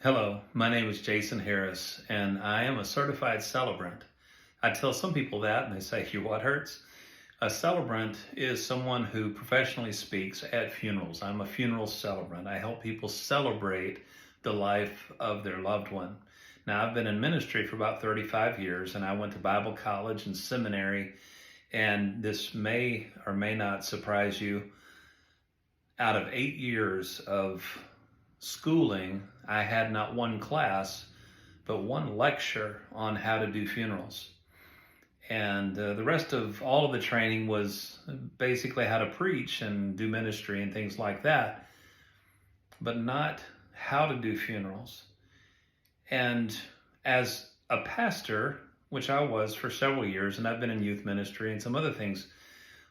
Hello, my name is Jason Harris, and I am a certified celebrant. I tell some people that, and they say, "Your what hurts?" A celebrant is someone who professionally speaks at funerals. I'm a funeral celebrant. I help people celebrate the life of their loved one. Now, I've been in ministry for about 35 years, and I went to Bible college and seminary, and this may or may not surprise you. Out of 8 years of schooling, I had not one class, but one lecture on how to do funerals. And the rest of all of the training was basically how to preach and do ministry and things like that, but not how to do funerals. And as a pastor, which I was for several years, and I've been in youth ministry and some other things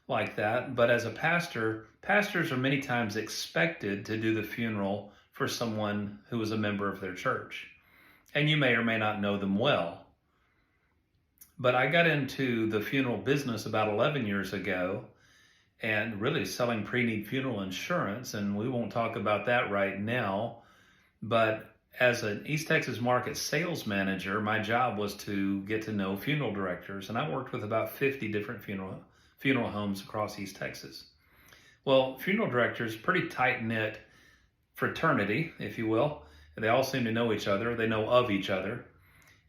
like that, but as a pastor, pastors are many times expected to do the funeral for someone who is a member of their church. And you may or may not know them well. But I got into the funeral business about 11 years ago and really selling pre-need funeral insurance, and we won't talk about that right now. But as an East Texas market sales manager, my job was to get to know funeral directors, and I worked with about 50 different funeral homes across East Texas. Well, funeral directors, pretty tight-knit fraternity, if you will. They all seem to know each other. They know of each other.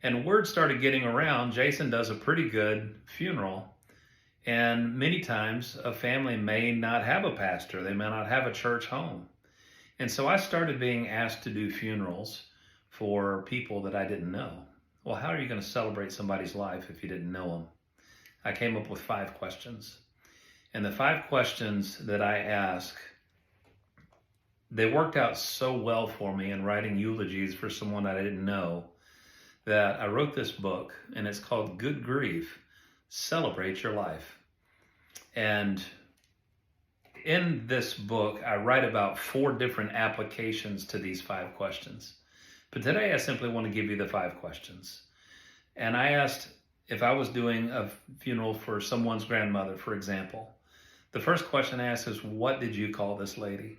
And word started getting around, Jason does a pretty good funeral. And many times a family may not have a pastor. They may not have a church home. And so I started being asked to do funerals for people that I didn't know. Well, how are you going to celebrate somebody's life if you didn't know them? I came up with 5 questions. And the 5 questions that I ask, they worked out so well for me in writing eulogies for someone that I didn't know that I wrote this book, and it's called Good Grief, Celebrate Your Life. And in this book, I write about 4 different applications to these 5 questions. But today I simply want to give you the 5 questions. And I asked if I was doing a funeral for someone's grandmother, for example. The first question I asked is, what did you call this lady?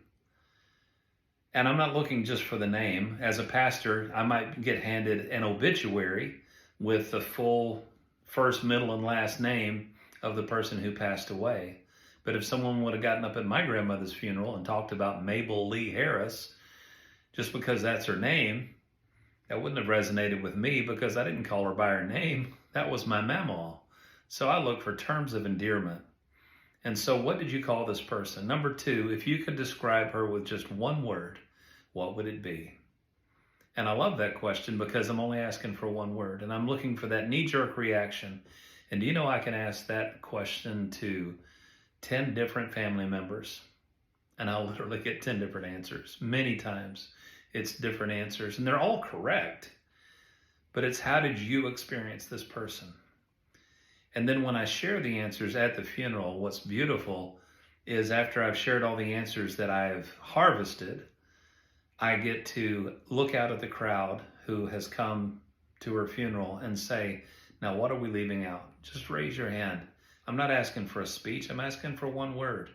And I'm not looking just for the name. As a pastor, I might get handed an obituary with the full first, middle, and last name of the person who passed away. But if someone would have gotten up at my grandmother's funeral and talked about Mabel Lee Harris, just because that's her name, that wouldn't have resonated with me because I didn't call her by her name. That was my mamaw. So I look for terms of endearment. And so what did you call this person? Number 2, if you could describe her with just one word, what would it be? And I love that question because I'm only asking for one word, and I'm looking for that knee-jerk reaction. And do you know I can ask that question to 10 different family members, and I'll literally get 10 different answers. Many times it's different answers, and they're all correct, but it's how did you experience this person? And then when I share the answers at the funeral, what's beautiful is after I've shared all the answers that I've harvested, I get to look out at the crowd who has come to her funeral and say, now what are we leaving out? Just raise your hand. I'm not asking for a speech. I'm asking for one word.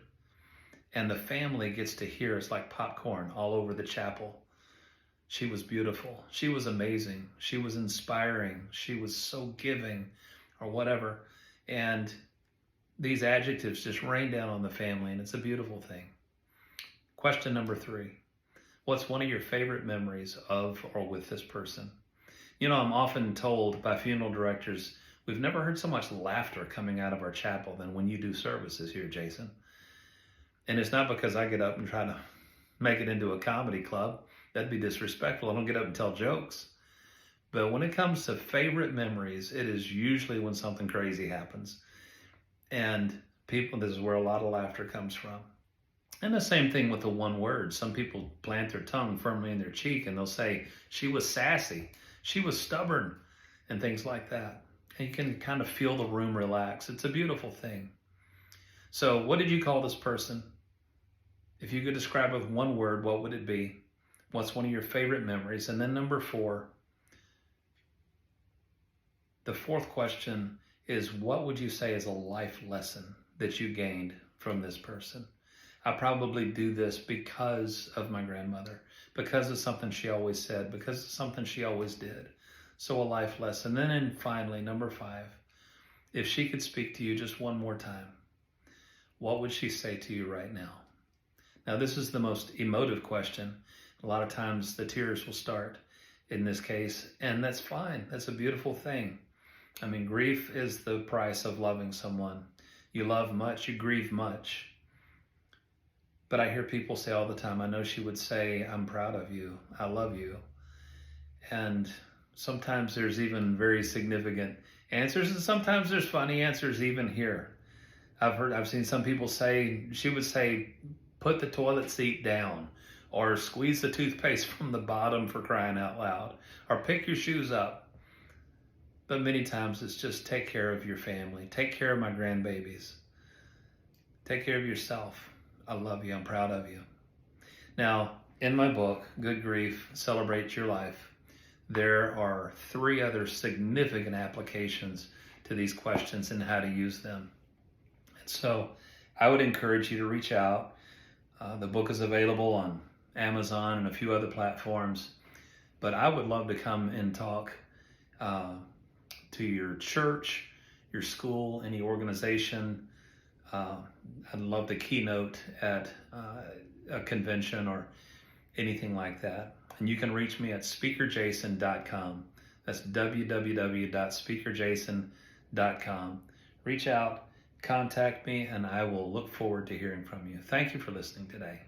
And the family gets to hear it's like popcorn all over the chapel. She was beautiful. She was amazing. She was inspiring. She was so giving, or whatever. And these adjectives just rain down on the family, and it's a beautiful thing. Question number 3. What's one of your favorite memories of or with this person? You know, I'm often told by funeral directors, we've never heard so much laughter coming out of our chapel than when you do services here, Jason. And it's not because I get up and try to make it into a comedy club. That'd be disrespectful. I don't get up and tell jokes. But when it comes to favorite memories, it is usually when something crazy happens. And people, this is where a lot of laughter comes from. And the same thing with the one word. Some people plant their tongue firmly in their cheek and they'll say, she was sassy, she was stubborn, and things like that. And you can kind of feel the room relax. It's a beautiful thing. So what did you call this person? If you could describe it with one word, what would it be? What's one of your favorite memories? And then number 4, the 4th question is, what would you say is a life lesson that you gained from this person? I probably do this because of my grandmother, because of something she always said, because of something she always did. So a life lesson. And then finally, number 5, if she could speak to you just one more time, what would she say to you right now? Now, this is the most emotive question. A lot of times the tears will start in this case, and that's fine. That's a beautiful thing. I mean, grief is the price of loving someone. You love much, you grieve much. But I hear people say all the time, I know she would say, I'm proud of you, I love you. And sometimes there's even very significant answers, and sometimes there's funny answers even here. I've seen some people say, she would say, put the toilet seat down, or squeeze the toothpaste from the bottom, for crying out loud, or pick your shoes up. But many times it's just take care of your family, take care of my grandbabies, take care of yourself. I love you, I'm proud of you. Now, in my book, Good Grief, Celebrate Your Life, there are 3 other significant applications to these questions and how to use them. And so I would encourage you to reach out. The book is available on Amazon and a few other platforms, but I would love to come and talk to your church, your school, any organization. I'd love to keynote at a convention or anything like that. And you can reach me at speakerjason.com. That's www.speakerjason.com. Reach out, contact me, and I will look forward to hearing from you. Thank you for listening today.